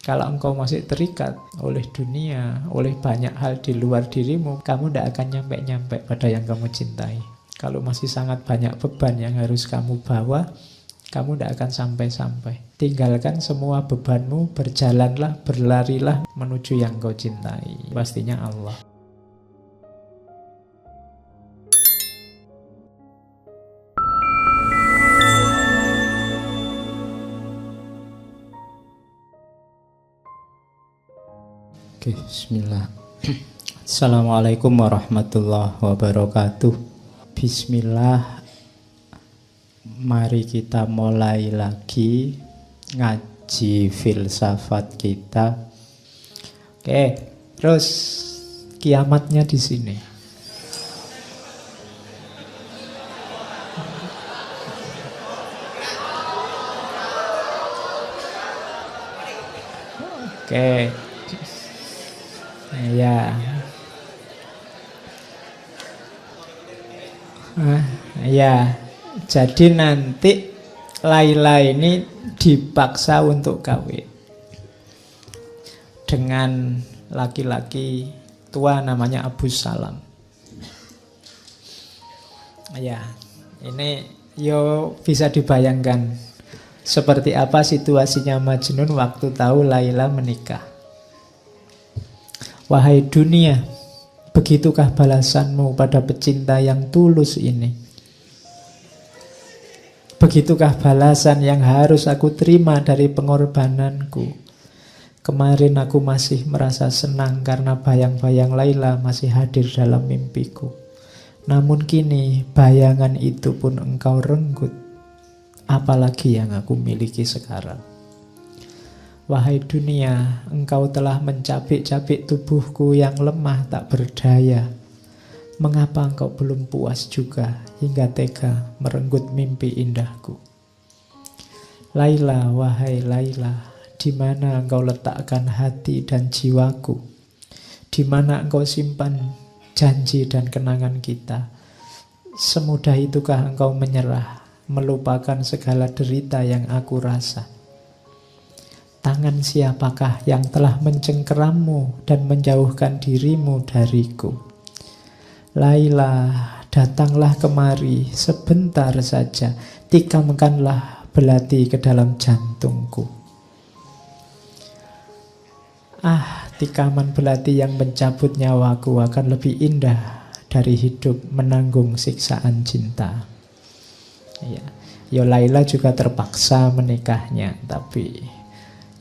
Kalau engkau masih terikat oleh dunia, oleh banyak hal di luar dirimu, kamu tidak akan nyampe-nyampe pada yang kamu cintai. Kalau masih sangat banyak beban yang harus kamu bawa, kamu tidak akan sampai-sampai. Tinggalkan semua bebanmu, berjalanlah, berlarilah menuju yang kau cintai. Pastinya Allah. Oke, bismillah. Assalamualaikum warahmatullahi wabarakatuh. Bismillah. Mari kita mulai lagi ngaji filsafat kita. Oke, terus kiamatnya di sini. Oke. Ya. Ya. Jadi nanti Laila ini dipaksa untuk kawin dengan laki-laki tua namanya Abu Salam. Ya, ini yo bisa dibayangkan seperti apa situasinya Majnun waktu tahu Laila menikah. Wahai dunia, begitukah balasanmu pada pecinta yang tulus ini? Begitukah balasan yang harus aku terima dari pengorbananku? Kemarin aku masih merasa senang karena bayang-bayang Laila masih hadir dalam mimpiku. Namun kini bayangan itu pun engkau renggut. Apalagi yang aku miliki sekarang? Wahai dunia, engkau telah mencabik-cabik tubuhku yang lemah tak berdaya. Mengapa engkau belum puas juga hingga tega merenggut mimpi indahku? Laila, wahai Laila, di mana engkau letakkan hati dan jiwaku? Di mana engkau simpan janji dan kenangan kita? Semudah itukah engkau menyerah, melupakan segala derita yang aku rasa? Tangan siapakah yang telah mencengkerammu dan menjauhkan dirimu dariku? Laila, datanglah kemari sebentar saja, tikamkanlah belati ke dalam jantungku. Tikaman belati yang mencabut nyawaku akan lebih indah dari hidup menanggung siksaan cinta. Ya, Laila juga terpaksa menikahnya, tapi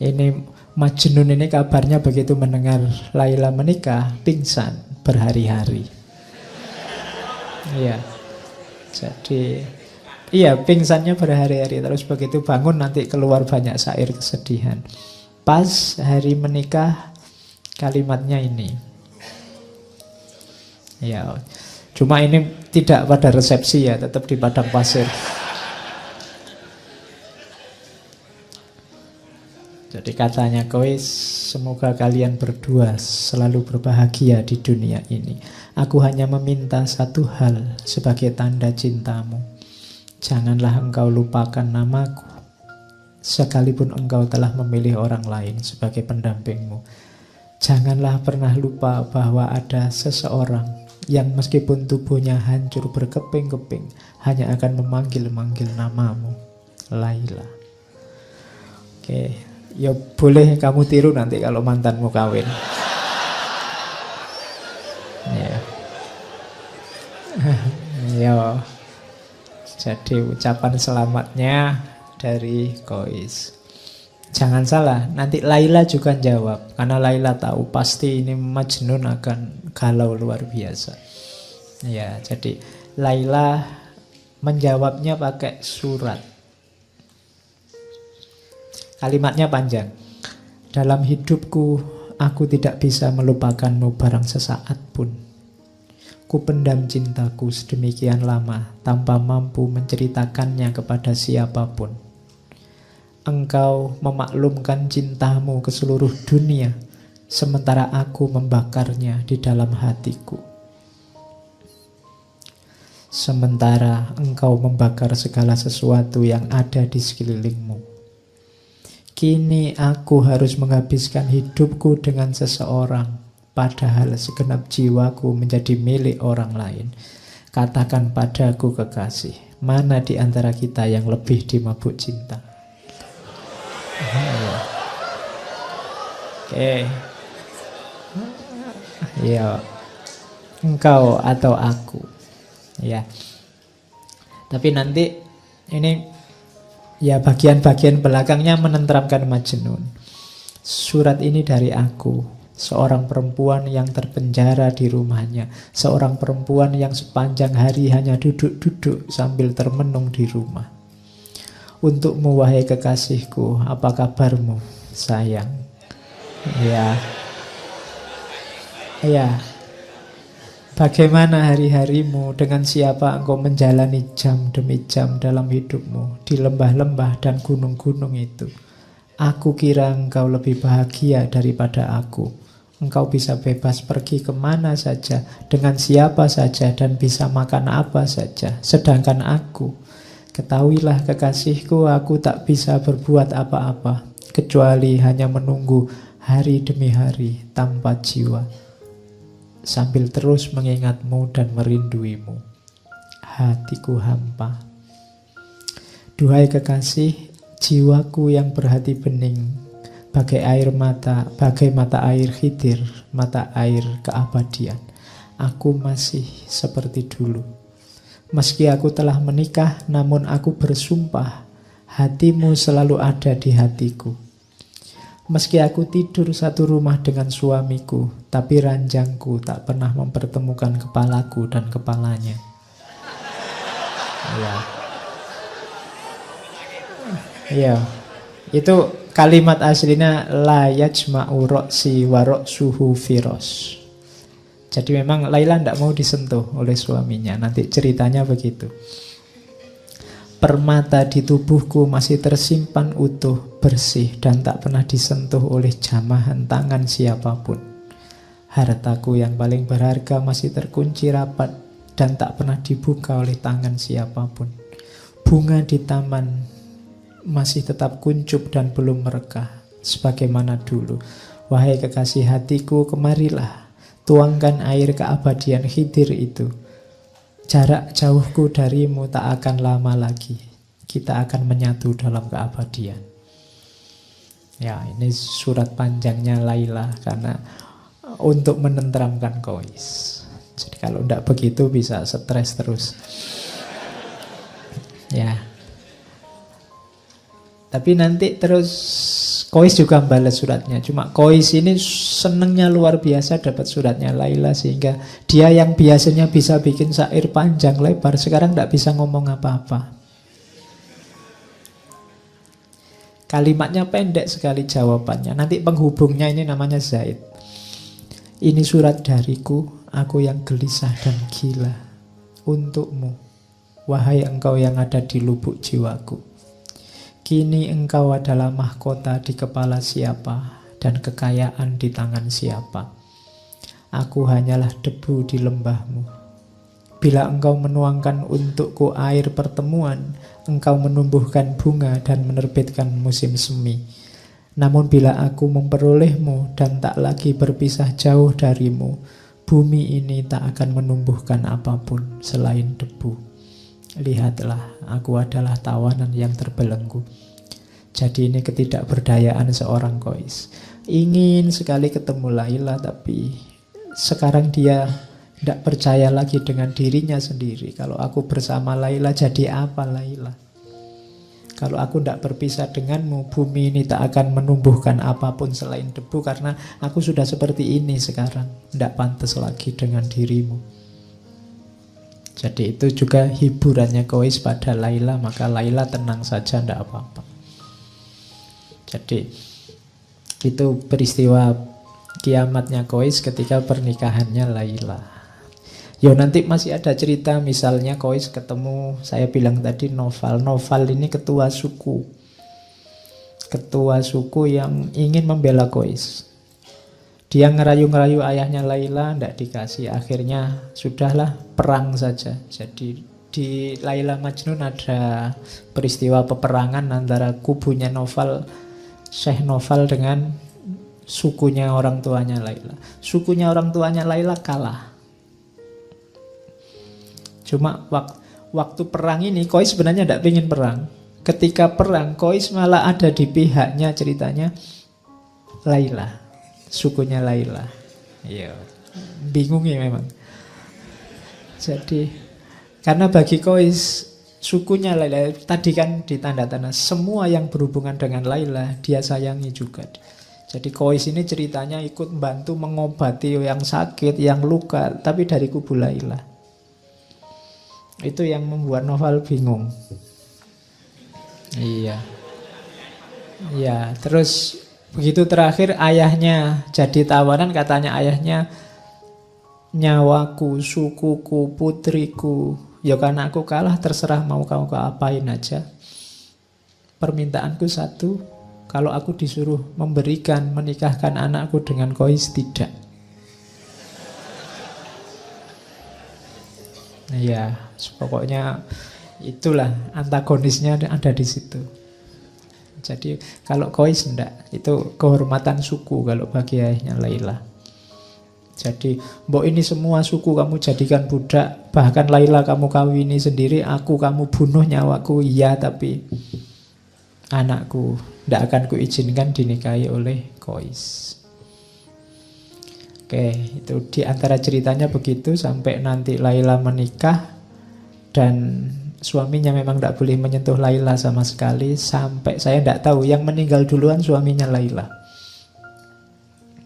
ini Majnun ini kabarnya begitu mendengar Laila menikah, pingsan berhari-hari. Iya. Jadi pingsannya berhari-hari. Terus begitu bangun nanti keluar banyak syair kesedihan. Pas hari menikah kalimatnya ini. Ya. Cuma ini tidak pada resepsi ya, tetap di padang pasir. Jadi katanya, semoga kalian berdua selalu berbahagia di dunia ini. Aku hanya meminta satu hal sebagai tanda cintamu. Janganlah engkau lupakan namaku, sekalipun engkau telah memilih orang lain sebagai pendampingmu. Janganlah pernah lupa bahwa ada seseorang yang meskipun tubuhnya hancur berkeping-keping, hanya akan memanggil-manggil namamu, Laila. Oke, ya boleh kamu tiru nanti kalau mantanmu kawin. Ya. Jadi ucapan selamatnya dari Kois. Jangan salah, nanti Laila juga jawab. Karena Laila tahu pasti ini Majnun akan galau luar biasa. Ya, jadi Laila menjawabnya pakai surat. Kalimatnya panjang. Dalam hidupku, aku tidak bisa melupakanmu barang sesaat pun. Ku pendam cintaku sedemikian lama tanpa mampu menceritakannya kepada siapapun. Engkau memaklumkan cintamu ke seluruh dunia, sementara aku membakarnya di dalam hatiku. Sementara engkau membakar segala sesuatu yang ada di sekelilingmu. Kini aku harus menghabiskan hidupku dengan seseorang, padahal segenap jiwaku menjadi milik orang lain. Katakan padaku kekasih, mana di antara kita yang lebih dimabuk cinta? Oke. Ya, engkau atau aku. Ya. Tapi nanti ini ya bagian-bagian belakangnya menenteramkan Majnun. Surat ini dari aku, seorang perempuan yang terpenjara di rumahnya, seorang perempuan yang sepanjang hari hanya duduk-duduk sambil termenung di rumah. Untukmu wahai kekasihku, apa kabarmu sayang? Ya. Ya. Bagaimana hari-harimu? Dengan siapa engkau menjalani jam demi jam dalam hidupmu di lembah-lembah dan gunung-gunung itu? Aku kira engkau lebih bahagia daripada aku. Engkau bisa bebas pergi kemana saja, dengan siapa saja, dan bisa makan apa saja. Sedangkan aku, ketahuilah kekasihku, aku tak bisa berbuat apa-apa, kecuali hanya menunggu hari demi hari tanpa jiwa, sambil terus mengingatmu dan merinduimu. Hatiku hampa. Duhai kekasih, jiwaku yang berhati bening, bagai mata air Khidir, mata air keabadian. Aku masih seperti dulu. Meski aku telah menikah, namun aku bersumpah, hatimu selalu ada di hatiku. Meski aku tidur satu rumah dengan suamiku, tapi ranjangku tak pernah mempertemukan kepalaku dan kepalanya. Ya, itu kalimat aslinya la yajma'u ra'si wa ra'suhu firos. Jadi memang Laila tidak mau disentuh oleh suaminya. Nanti ceritanya begitu. Permata di tubuhku masih tersimpan utuh, bersih, dan tak pernah disentuh oleh jamahan tangan siapapun. Hartaku yang paling berharga masih terkunci rapat dan tak pernah dibuka oleh tangan siapapun. Bunga di taman masih tetap kuncup dan belum merekah sebagaimana dulu. Wahai kekasih hatiku, kemarilah, tuangkan air keabadian Khidir itu. Jarak jauhku darimu tak akan lama lagi. Kita akan menyatu dalam keabadian. Ya, ini surat panjangnya Laila karena untuk menenteramkan Qais. Jadi kalau tidak begitu bisa stres terus. Ya. Tapi nanti terus Qais juga balas suratnya. Cuma Qais ini senengnya luar biasa dapat suratnya Laila, sehingga dia yang biasanya bisa bikin syair panjang lebar sekarang tidak bisa ngomong apa-apa. Kalimatnya pendek sekali jawabannya. Nanti penghubungnya ini namanya Zaid. Ini surat dariku, aku yang gelisah dan gila. Untukmu, wahai engkau yang ada di lubuk jiwaku. Kini engkau adalah mahkota di kepala siapa dan kekayaan di tangan siapa. Aku hanyalah debu di lembahmu. Bila engkau menuangkan untukku air pertemuan, engkau menumbuhkan bunga dan menerbitkan musim semi. Namun bila aku memperolehmu dan tak lagi berpisah jauh darimu, bumi ini tak akan menumbuhkan apapun selain debu. Lihatlah, aku adalah tawanan yang terbelenggu. Jadi ini ketidakberdayaan seorang Qais. Ingin sekali ketemu Laila, tapi sekarang dia tidak percaya lagi dengan dirinya sendiri. Kalau aku bersama Laila, jadi apa Laila? Kalau aku tidak berpisah denganmu, bumi ini tak akan menumbuhkan apapun selain debu, karena aku sudah seperti ini sekarang. Tidak pantas lagi dengan dirimu. Jadi itu juga hiburannya Qais pada Laila, maka Laila tenang saja, tidak apa-apa. Jadi itu peristiwa kiamatnya Qais ketika pernikahannya Laila. Yo, nanti masih ada cerita, misalnya Qais ketemu, saya bilang tadi Noval. Noval ini ketua suku. Ketua suku yang ingin membela Qais. Dia ngerayu-ngerayu ayahnya Laila, tidak dikasih. Akhirnya sudahlah, perang saja. Jadi di Laila Majnun ada peristiwa peperangan antara kubunya Noval Syekh Noval dengan sukunya orang tuanya Laila. Sukunya orang tuanya Laila kalah. Cuma waktu perang ini Qais sebenarnya tidak ingin perang. Ketika perang Qais malah ada di pihaknya ceritanya Laila, sukunya Laila. Iya, bingung ya memang. Jadi karena bagi Qais sukunya Laila tadi kan ditanda-tanda semua yang berhubungan dengan Laila dia sayangi juga. Jadi Qais ini ceritanya ikut membantu mengobati yang sakit, yang luka, tapi dari kubu Laila. Itu yang membuat Novel bingung. Iya. Ya, terus begitu terakhir ayahnya jadi tawanan, katanya ayahnya, nyawaku, sukuku, putriku, ya karena aku kalah terserah mau kamu apain aja. Permintaanku satu, kalau aku disuruh memberikan, menikahkan anakku dengan Qais, tidak. Ya, pokoknya itulah antagonisnya ada di situ. Jadi kalau Qais enggak, itu kehormatan suku kalau bagi ayahnya Laila. Jadi, mbok ini semua suku kamu jadikan budak, bahkan Laila kamu kawini sendiri, aku kamu bunuh nyawaku, iya, tapi anakku tidak akan kuizinkan dinikahi oleh Qais. Oke, itu di antara ceritanya begitu sampai nanti Laila menikah dan suaminya memang tidak boleh menyentuh Laila sama sekali. Sampai saya tidak tahu yang meninggal duluan suaminya Laila.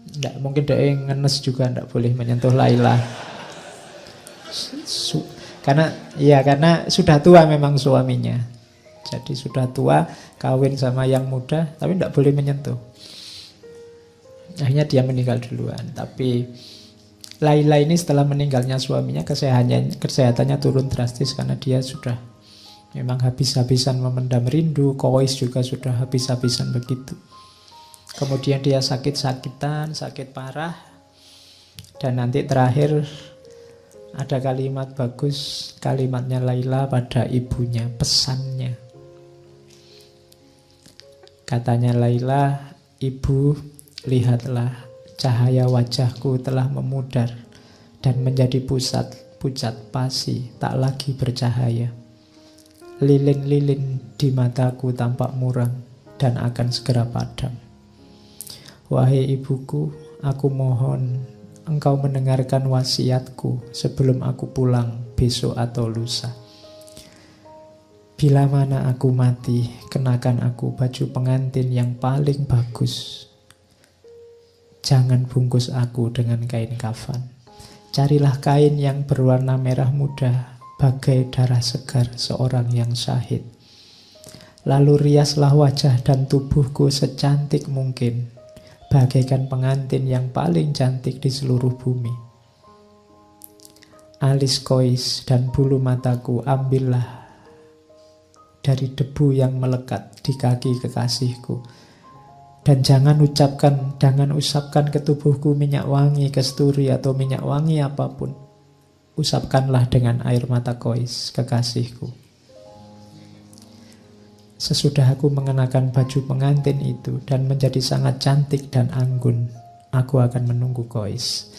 Tidak, mungkin dia ngenes juga tidak boleh menyentuh Laila. Karena sudah tua memang suaminya. Jadi sudah tua, kawin sama yang muda, tapi tidak boleh menyentuh. Akhirnya dia meninggal duluan. Tapi Laila ini setelah meninggalnya suaminya kesehatannya turun drastis karena dia sudah memang habis-habisan memendam rindu. Qais juga sudah habis-habisan begitu. Kemudian dia sakit-sakitan, sakit parah. Dan nanti terakhir ada kalimat bagus, kalimatnya Laila pada ibunya, pesannya. Katanya Laila, ibu, lihatlah cahaya wajahku telah memudar dan menjadi pucat pasi, tak lagi bercahaya. Lilin-lilin di mataku tampak muram dan akan segera padam. Wahai ibuku, aku mohon engkau mendengarkan wasiatku sebelum aku pulang besok atau lusa. Bila mana aku mati, kenakan aku baju pengantin yang paling bagus. Jangan bungkus aku dengan kain kafan. Carilah kain yang berwarna merah muda, bagai darah segar seorang yang syahid. Lalu riaslah wajah dan tubuhku secantik mungkin, bagaikan pengantin yang paling cantik di seluruh bumi. Alis Qais dan bulu mataku ambillah dari debu yang melekat di kaki kekasihku. Dan jangan usapkan ke tubuhku minyak wangi kesturi atau minyak wangi apapun. Usapkanlah dengan air mata Qais, kekasihku. Sesudah aku mengenakan baju pengantin itu dan menjadi sangat cantik dan anggun, aku akan menunggu Qais.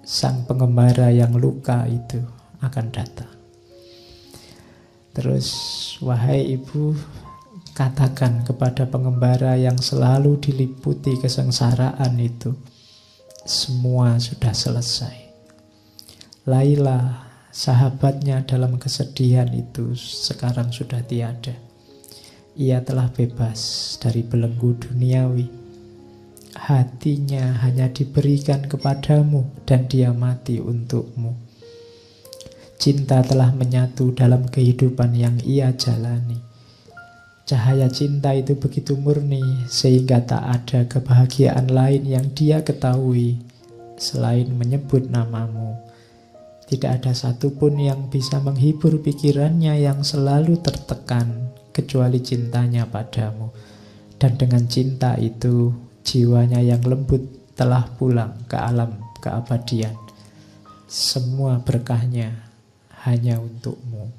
Sang pengembara yang luka itu akan datang. Terus, wahai ibu, katakan kepada pengembara yang selalu diliputi kesengsaraan itu, semua sudah selesai. Laila, sahabatnya dalam kesedihan itu, sekarang sudah tiada. Ia telah bebas dari belenggu duniawi. Hatinya hanya diberikan kepadamu dan dia mati untukmu. Cinta telah menyatu dalam kehidupan yang ia jalani. Cahaya cinta itu begitu murni sehingga tak ada kebahagiaan lain yang dia ketahui selain menyebut namamu. Tidak ada satupun yang bisa menghibur pikirannya yang selalu tertekan kecuali cintanya padamu. Dan dengan cinta itu jiwanya yang lembut telah pulang ke alam keabadian. Semua berkahnya hanya untukmu.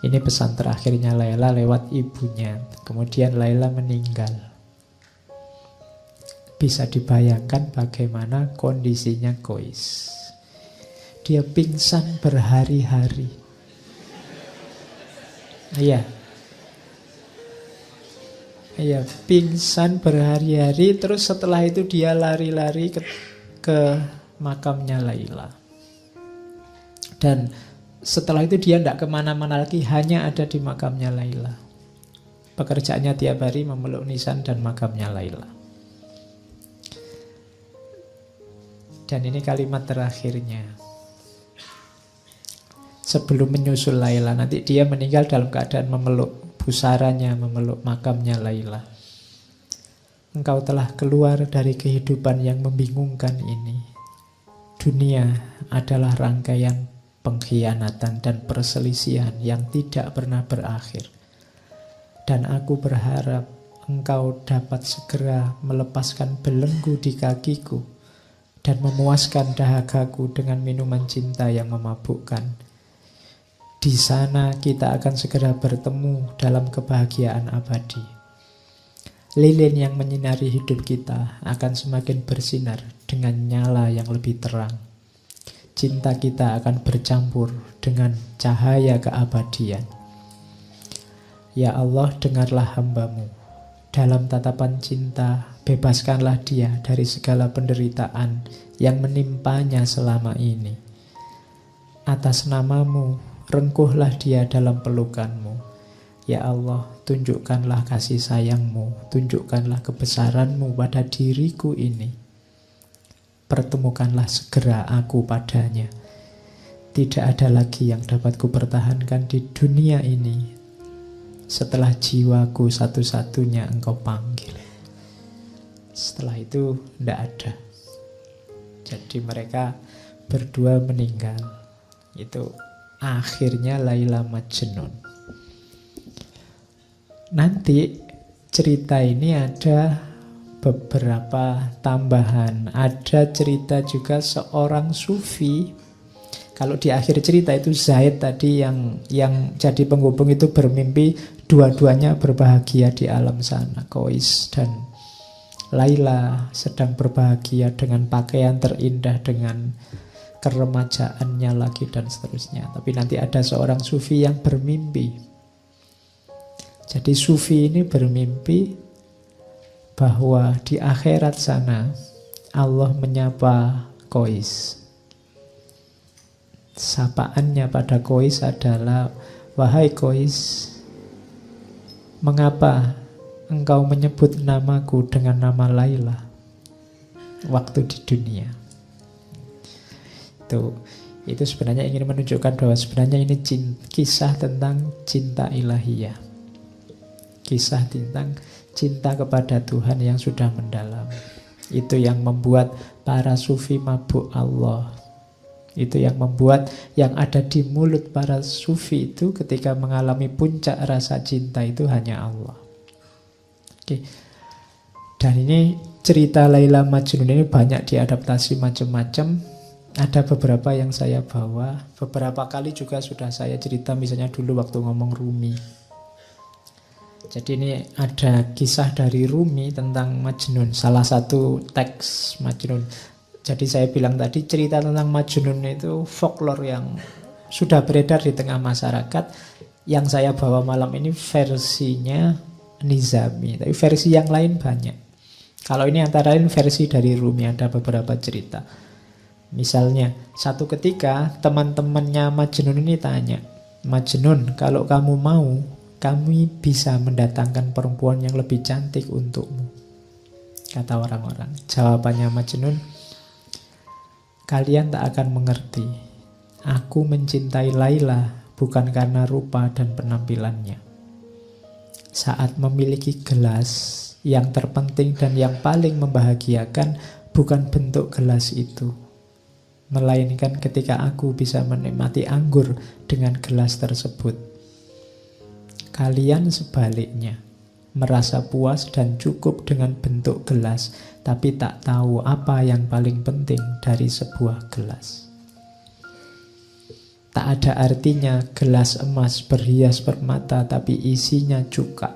Ini pesan terakhirnya Laila lewat ibunya. Kemudian Laila meninggal. Bisa dibayangkan bagaimana kondisinya Kois. Dia pingsan berhari-hari. Iya. Iya, pingsan berhari-hari. Terus setelah itu dia lari-lari ke makamnya Laila. Dan setelah itu dia tidak kemana-mana lagi, hanya ada di makamnya Laila. Pekerjaannya tiap hari memeluk nisan dan makamnya Laila. Dan ini kalimat terakhirnya. Sebelum menyusul Laila, nanti dia meninggal dalam keadaan memeluk pusaranya, memeluk makamnya Laila. Engkau telah keluar dari kehidupan yang membingungkan ini. Dunia adalah rangkaian pengkhianatan dan perselisihan yang tidak pernah berakhir. Dan aku berharap engkau dapat segera melepaskan belenggu di kakiku dan memuaskan dahagaku dengan minuman cinta yang memabukkan. Di sana kita akan segera bertemu dalam kebahagiaan abadi. Lilin yang menyinari hidup kita akan semakin bersinar dengan nyala yang lebih terang. Cinta kita akan bercampur dengan cahaya keabadian. Ya Allah, dengarlah hamba-Mu. Dalam tatapan cinta, bebaskanlah dia dari segala penderitaan yang menimpanya selama ini. Atas nama-Mu, rengkuhlah dia dalam pelukan-Mu. Ya Allah, tunjukkanlah kasih sayang-Mu, tunjukkanlah kebesaran-Mu pada diriku ini. Pertemukanlah segera aku padanya. Tidak ada lagi yang dapat kupertahankan di dunia ini setelah jiwaku satu-satunya engkau panggil. Setelah itu tidak ada. Jadi mereka berdua meninggal. Itu akhirnya Laila Majnun. Nanti cerita ini ada beberapa tambahan. Ada cerita juga seorang sufi. Kalau di akhir cerita itu Zaid tadi yang jadi penghubung itu bermimpi dua-duanya berbahagia di alam sana. Kois dan Laila sedang berbahagia dengan pakaian terindah, dengan keremajaannya lagi dan seterusnya. Tapi nanti ada seorang sufi yang bermimpi. Jadi sufi ini bermimpi bahwa di akhirat sana Allah menyapa Kois. Sapaannya pada Kois adalah, wahai Kois, mengapa engkau menyebut namaku dengan nama Laila waktu di dunia? Itu sebenarnya ingin menunjukkan bahwa sebenarnya ini kisah tentang cinta ilahiyah. Kisah tentang cinta kepada Tuhan yang sudah mendalam. Itu yang membuat para sufi mabuk Allah. Itu yang membuat yang ada di mulut para sufi itu ketika mengalami puncak rasa cinta itu hanya Allah. Oke. Dan ini cerita Laila Majnun ini banyak diadaptasi macam-macam. Ada beberapa yang saya bawa. Beberapa kali juga sudah saya cerita, misalnya dulu waktu ngomong Rumi. Jadi ini ada kisah dari Rumi tentang Majnun. Salah satu teks Majnun. Jadi saya bilang tadi cerita tentang Majnun itu folklore yang sudah beredar di tengah masyarakat. Yang saya bawa malam ini versinya Nizami, tapi versi yang lain banyak. Kalau ini antara lain versi dari Rumi, ada beberapa cerita. Misalnya satu ketika teman-temannya Majnun ini tanya, Majnun, kalau kamu mau, kami bisa mendatangkan perempuan yang lebih cantik untukmu. Kata orang-orang. Jawabannya Majnun, kalian tak akan mengerti. Aku mencintai Laila bukan karena rupa dan penampilannya. Saat memiliki gelas, yang terpenting dan yang paling membahagiakan bukan bentuk gelas itu, melainkan ketika aku bisa menikmati anggur dengan gelas tersebut. Kalian sebaliknya, merasa puas dan cukup dengan bentuk gelas, tapi tak tahu apa yang paling penting dari sebuah gelas. Tak ada artinya gelas emas berhias permata tapi isinya cuka.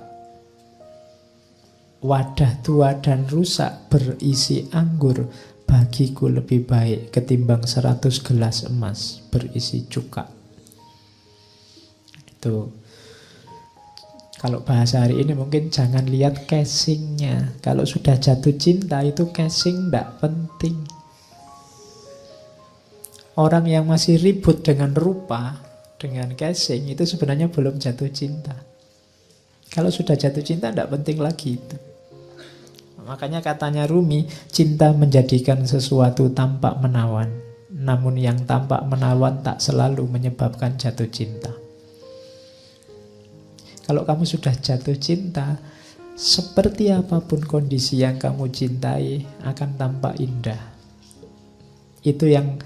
wadah tua dan rusak berisi anggur bagiku lebih baik ketimbang 100 gelas emas berisi cuka. Itu kalau bahasa hari ini mungkin jangan lihat casingnya. Kalau sudah jatuh cinta itu casing tidak penting. Orang yang masih ribut dengan rupa, dengan casing, itu sebenarnya belum jatuh cinta. Kalau sudah jatuh cinta tidak penting lagi itu. Makanya katanya Rumi, cinta menjadikan sesuatu tampak menawan. Namun yang tampak menawan tak selalu menyebabkan jatuh cinta. Kalau kamu sudah jatuh cinta, seperti apapun kondisi yang kamu cintai akan tampak indah. Itu yang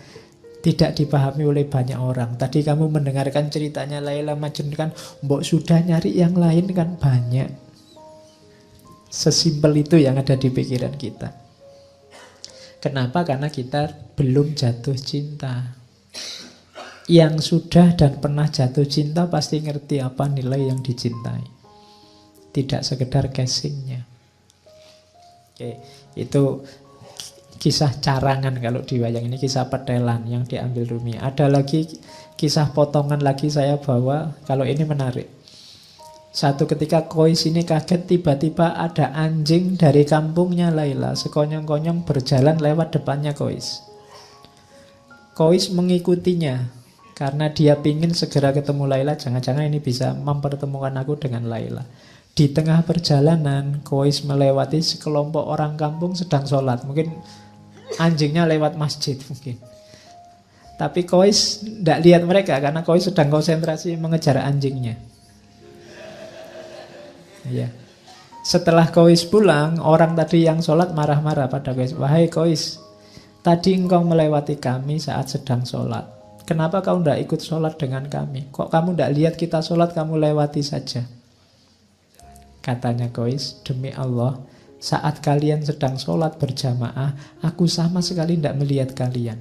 tidak dipahami oleh banyak orang. Tadi kamu mendengarkan ceritanya Laila Majnun kan, mbok sudah nyari yang lain kan banyak. Sesimpel itu yang ada di pikiran kita. Kenapa? Karena kita belum jatuh cinta. Yang sudah dan pernah jatuh cinta pasti ngerti apa nilai yang dicintai. Tidak sekedar casingnya. Oke, itu kisah carangan kalau di wayang ini, kisah petelan yang diambil Rumi. Ada lagi kisah potongan lagi saya bawa, kalau ini menarik. Satu ketika Kois ini kaget, tiba-tiba ada anjing dari kampungnya Laila sekonyong-konyong berjalan lewat depannya Kois. Kois mengikutinya karena dia pingin segera ketemu Laila, jangan-jangan ini bisa mempertemukan aku dengan Laila. Di tengah perjalanan Kois melewati sekelompok orang kampung sedang sholat. Mungkin anjingnya lewat masjid mungkin. Tapi Kois tidak lihat mereka karena Kois sedang konsentrasi mengejar anjingnya. Ya. Setelah Kois pulang, orang tadi yang sholat marah-marah pada Kois. Wahai Kois, tadi engkau melewati kami saat sedang sholat. Kenapa kau tidak ikut sholat dengan kami? Kok kamu tidak lihat kita sholat, kamu lewati saja? Katanya Kois, demi Allah, saat kalian sedang sholat berjamaah, aku sama sekali tidak melihat kalian.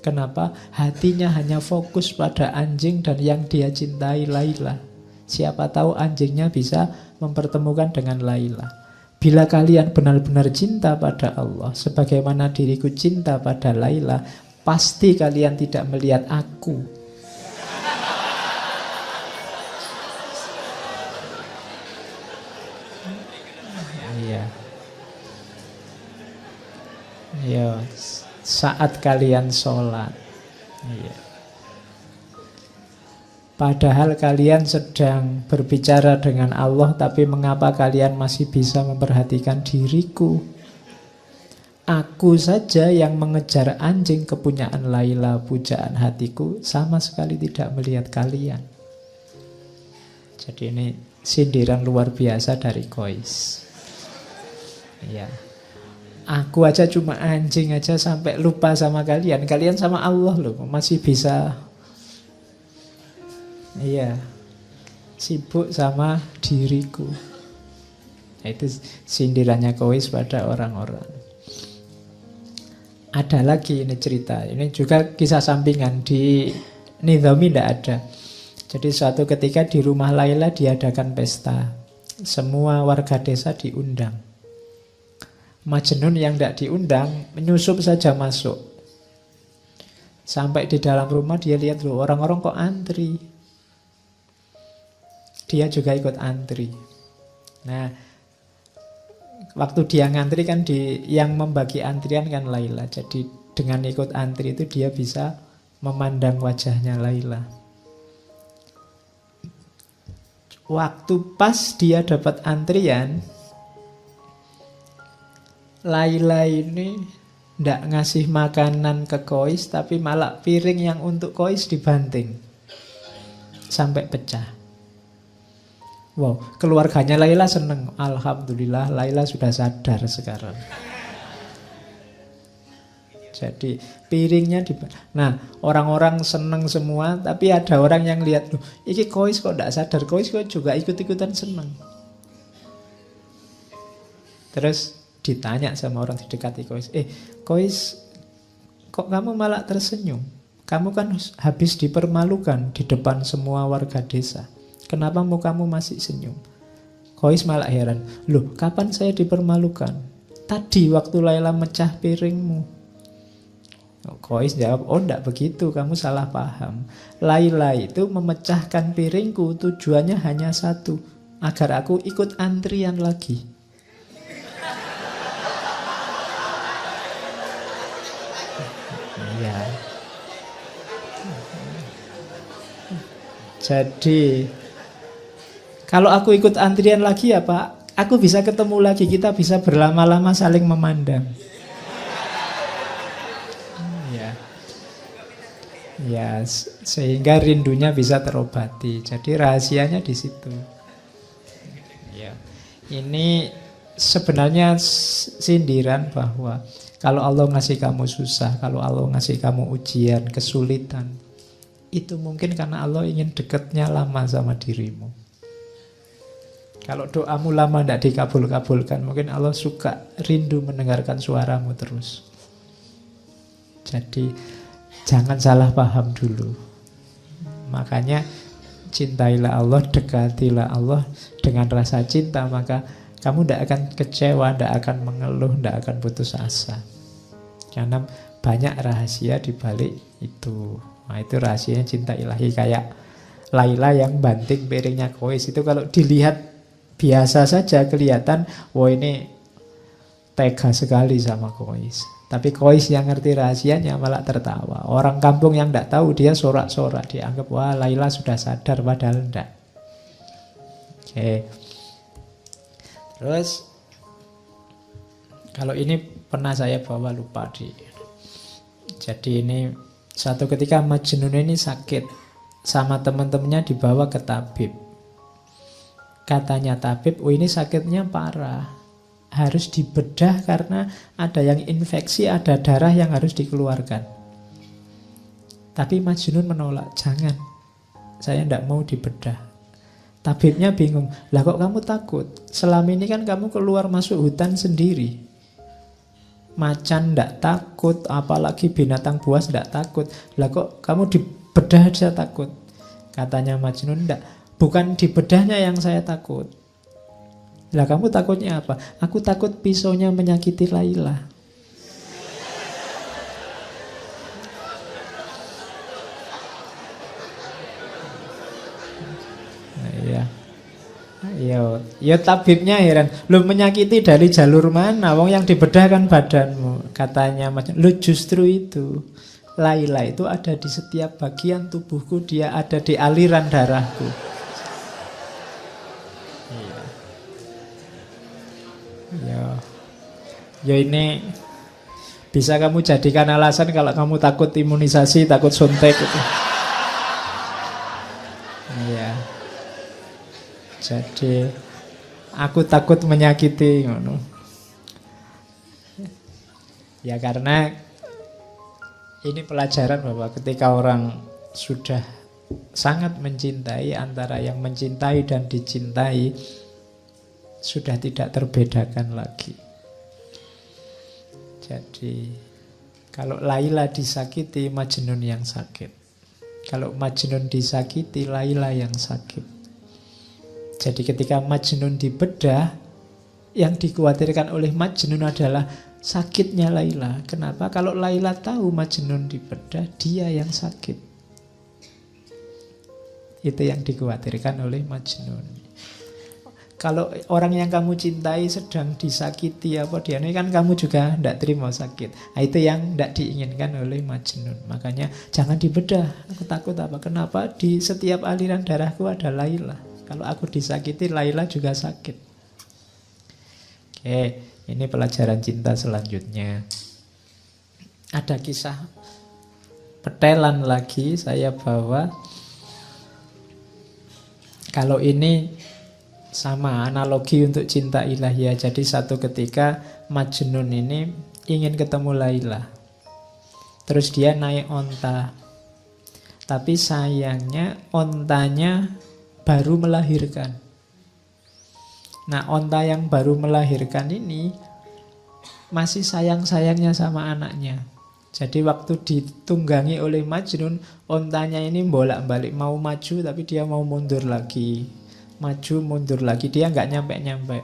Kenapa? Hatinya hanya fokus pada anjing dan yang dia cintai, Laila. Siapa tahu anjingnya bisa mempertemukan dengan Laila. Bila kalian benar-benar cinta pada Allah, sebagaimana diriku cinta pada Laila, pasti kalian tidak melihat aku. Ya, saat kalian sholat. Ya. Padahal kalian sedang berbicara dengan Allah, tapi mengapa kalian masih bisa memperhatikan diriku? Aku saja yang mengejar anjing kepunyaan Laila, pujaan hatiku, sama sekali tidak melihat kalian. Jadi ini sindiran luar biasa dari Kois. Ya. Aku aja cuma anjing aja sampai lupa sama kalian. Kalian sama Allah loh, masih bisa. Iya, sibuk sama diriku. Itu sindirannya Kois pada orang-orang. Ada lagi ini cerita. Ini juga kisah sampingan. Di Nidhami tidak ada. Jadi suatu ketika di rumah Laila diadakan pesta. Semua warga desa diundang. Majnun yang tidak diundang menyusup saja masuk. Sampai di dalam rumah dia lihat loh, orang-orang kok antri. Dia juga ikut antri. Nah, waktu dia ngantri kan yang membagi antrian kan Laila. Jadi dengan ikut antri itu dia bisa memandang wajahnya Laila. Waktu pas dia dapat antrian, Laila ini tidak ngasih makanan ke Kois, tapi malah piring yang untuk Kois dibanting sampai pecah. Wow, keluarganya Laila seneng. Alhamdulillah Laila sudah sadar sekarang. Jadi piringnya Nah, orang-orang seneng semua, tapi ada orang yang lihat, loh, ini Kois kok tidak sadar, Kois kok juga ikut-ikutan seneng. Terus ditanya sama orang di dekati Kois, Kois, kok kamu malah tersenyum? Kamu kan habis dipermalukan di depan semua warga desa. Kenapa mukamu masih senyum? Kois malah heran, loh kapan saya dipermalukan? Tadi waktu Laila mecah piringmu. Kois jawab, oh enggak begitu, kamu salah paham. Laila itu memecahkan piringku tujuannya hanya satu, agar aku ikut antrian lagi. Ya. Jadi kalau aku ikut antrian lagi ya Pak, aku bisa ketemu lagi, kita bisa berlama-lama saling memandang. Ya, ya, sehingga rindunya bisa terobati. Jadi rahasianya di situ. Ya, ini sebenarnya sindiran bahwa kalau Allah ngasih kamu susah, kalau Allah ngasih kamu ujian, kesulitan, itu mungkin karena Allah ingin dekatnya lama sama dirimu. Kalau doamu lama tidak dikabul-kabulkan, mungkin Allah suka rindu mendengarkan suaramu terus. Jadi jangan salah paham dulu. Makanya cintailah Allah, dekatilah Allah dengan rasa cinta, maka kamu tidak akan kecewa, tidak akan mengeluh, tidak akan putus asa. Karena banyak rahasia di balik itu. Nah, itu rahasianya cinta ilahi. Kayak Laila yang banting piringnya Kois itu kalau dilihat biasa saja kelihatan, wah ini tega sekali sama Kois. Tapi Kois yang ngerti rahasianya malah tertawa. Orang kampung yang tidak tahu dia sorak-sorak, dianggap wah Laila sudah sadar, padahal tidak. Oke. Terus kalau ini pernah saya bawa, lupa di. Jadi ini satu ketika Majnun ini sakit, sama teman-temannya dibawa ke tabib. Katanya tabib, oh ini sakitnya parah, harus dibedah karena ada yang infeksi, ada darah yang harus dikeluarkan. Tapi Majnun menolak, jangan, saya tidak mau dibedah. Tabibnya bingung, lah kok kamu takut? Selama ini kan kamu keluar masuk hutan sendiri. Macan tidak takut, apalagi binatang buas tidak takut. Lah kok kamu dibedah aja takut? Katanya Majnun, tidak. Bukan dibedahnya yang saya takut. Lah kamu takutnya apa? Aku takut pisaunya menyakiti Laila. Nah, iya. Ya tabibnya heran. Lu menyakiti dari jalur mana? Wong yang dibedah kan badanmu. Katanya Majnun, lu justru itu. Laila itu ada di setiap bagian tubuhku, dia ada di aliran darahku. Ya ini bisa kamu jadikan alasan kalau kamu takut imunisasi, takut suntik itu. Iya. Jadi aku takut menyakiti ngono. Ya karena ini pelajaran bahwa ketika orang sudah sangat mencintai, antara yang mencintai dan dicintai sudah tidak terbedakan lagi. Jadi kalau Laila disakiti, Majnun yang sakit. Kalau Majnun disakiti, Laila yang sakit. Jadi ketika Majnun dibedah, yang dikhawatirkan oleh Majnun adalah sakitnya Laila. Kenapa? Kalau Laila tahu Majnun dibedah, dia yang sakit. Itu yang dikhawatirkan oleh Majnun. Kalau orang yang kamu cintai sedang disakiti apa dia ini kan kamu juga tidak terima sakit. Nah, itu yang tidak diinginkan oleh Majnun. Makanya jangan dibedah. Aku takut apa? Kenapa di setiap aliran darahku ada Laila? Kalau aku disakiti, Laila juga sakit. Oke, ini pelajaran cinta selanjutnya. Ada kisah petelan lagi saya bawa. Kalau ini sama analogi untuk cinta ilahiyah. Jadi satu ketika Majnun ini ingin ketemu Laila. Terus dia naik onta. Tapi sayangnya ontanya baru melahirkan. Nah, onta yang baru melahirkan ini masih sayang-sayangnya sama anaknya. Jadi waktu ditunggangi oleh Majnun, ontanya ini bolak-balik mau maju tapi dia mau mundur lagi. maju mundur lagi, dia nggak nyampe-nyampe.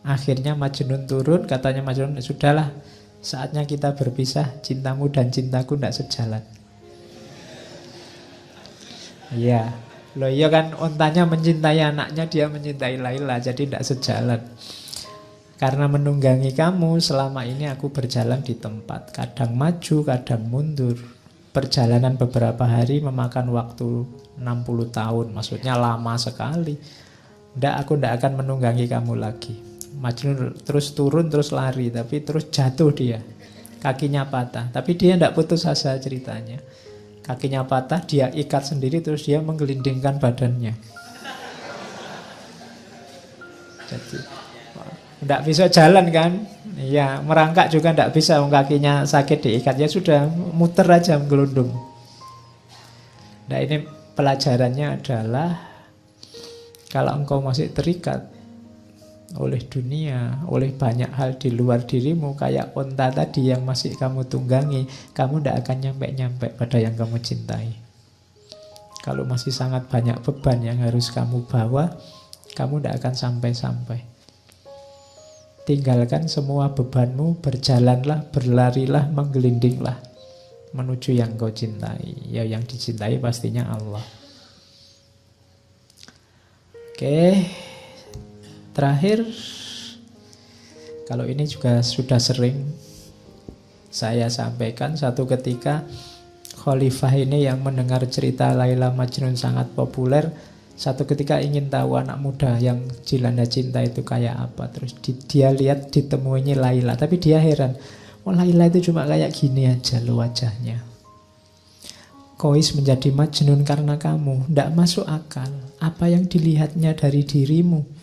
Akhirnya Majnun turun, katanya Majnun, sudahlah, saatnya kita berpisah, cintamu dan cintaku tidak sejalan. Iya, loh iya kan, ontanya mencintai anaknya, dia mencintai Laila, jadi tidak sejalan. Karena menunggangi kamu, selama ini aku berjalan di tempat, kadang maju, kadang mundur. Perjalanan beberapa hari memakan waktu 60 tahun, maksudnya lama sekali. Aku tidak akan menunggangi kamu lagi. Majnun terus turun, terus lari, tapi terus jatuh dia. Kakinya patah, tapi dia tidak putus asa ceritanya. Kakinya patah, dia ikat sendiri, terus dia menggelindingkan badannya. Jadi tidak bisa jalan kan? Iya, merangkak juga tidak bisa, kakinya sakit diikat, ya sudah muter aja menggelundung. Nah ini pelajarannya adalah kalau engkau masih terikat oleh dunia, oleh banyak hal di luar dirimu, kayak onta tadi yang masih kamu tunggangi, kamu tidak akan nyampe-nyampe pada yang kamu cintai. Kalau masih sangat banyak beban yang harus kamu bawa, kamu tidak akan sampai-sampai. Tinggalkan semua bebanmu, berjalanlah, berlarilah, menggelindinglah menuju yang kau cintai. Ya yang dicintai pastinya Allah. Oke. Terakhir, kalau ini juga sudah sering saya sampaikan, satu ketika Khalifah ini yang mendengar cerita Laila Majnun sangat populer, satu ketika ingin tahu anak muda yang dilanda cinta itu kayak apa. Terus dia lihat ditemuinya Laila, tapi dia heran, oh Laila itu cuma kayak gini aja loh wajahnya. Qais menjadi Majnun karena kamu, tidak masuk akal. Apa yang dilihatnya dari dirimu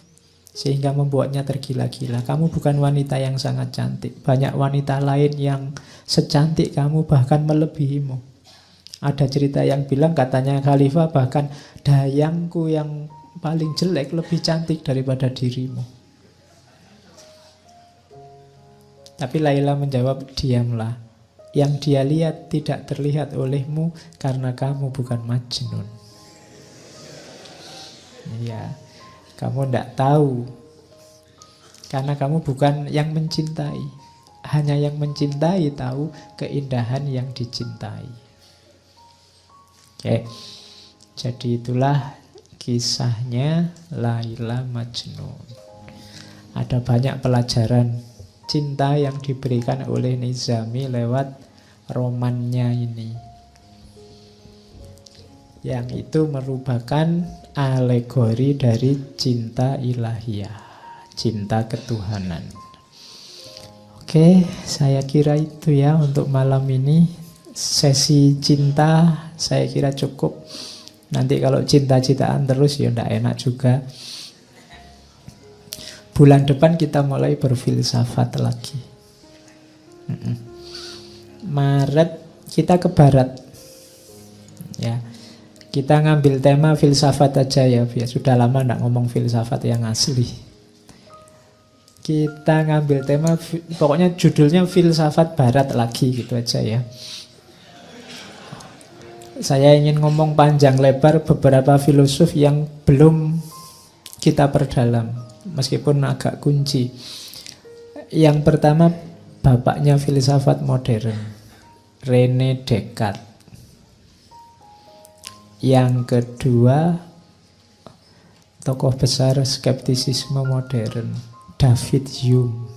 sehingga membuatnya tergila-gila. Kamu bukan wanita yang sangat cantik. Banyak wanita lain yang secantik kamu, bahkan melebihimu. Ada cerita yang bilang, katanya Khalifah, bahkan dayangku yang paling jelek lebih cantik daripada dirimu. Tapi Laila menjawab, diamlah. Yang dia lihat tidak terlihat olehmu karena kamu bukan Majnun. Iya. Kamu tidak tahu karena kamu bukan yang mencintai. Hanya yang mencintai tahu keindahan yang dicintai. Oke. Jadi itulah kisahnya Laila Majnun. Ada banyak pelajaran cinta yang diberikan oleh Nizami lewat romannya ini. Yang itu merupakan alegori dari cinta ilahiyah, cinta ketuhanan. Oke, saya kira itu ya untuk malam ini. Sesi cinta saya kira cukup. Nanti kalau cinta-cintaan terus ya tidak enak juga. Bulan depan kita mulai berfilsafat lagi. Maret kita ke barat. Ya. Kita ngambil tema filsafat aja ya, biar sudah lama tidak ngomong filsafat yang asli. Kita ngambil tema, pokoknya judulnya filsafat barat lagi gitu aja ya. Saya ingin ngomong panjang lebar beberapa filosof yang belum kita perdalam, meskipun agak kunci. Yang pertama, bapaknya filsafat modern, René Descartes. Yang kedua, tokoh besar skeptisisme modern, David Hume.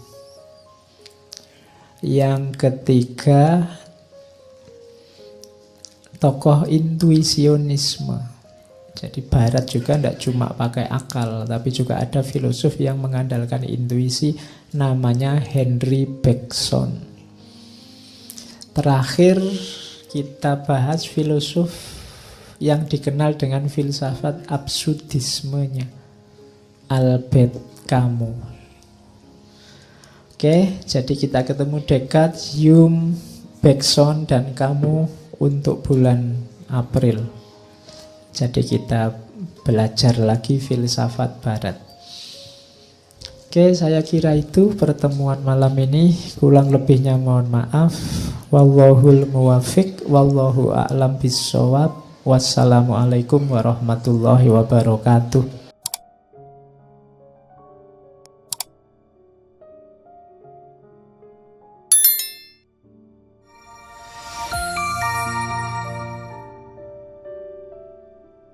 Yang ketiga, tokoh intuisionisme. Jadi barat juga tidak cuma pakai akal, tapi juga ada filosof yang mengandalkan intuisi, namanya Henry Bergson. Terakhir kita bahas filosof yang dikenal dengan filsafat absurdismenya, Albert Camus. Oke, jadi kita ketemu Descartes, Hume, Bergson, dan Camus untuk bulan April. Jadi kita belajar lagi filsafat barat. Oke, saya kira itu pertemuan malam ini. Kurang lebihnya mohon maaf. Wallahul muwafiq, wallahu a'lam bissawab. Wassalamualaikum warahmatullahi wabarakatuh.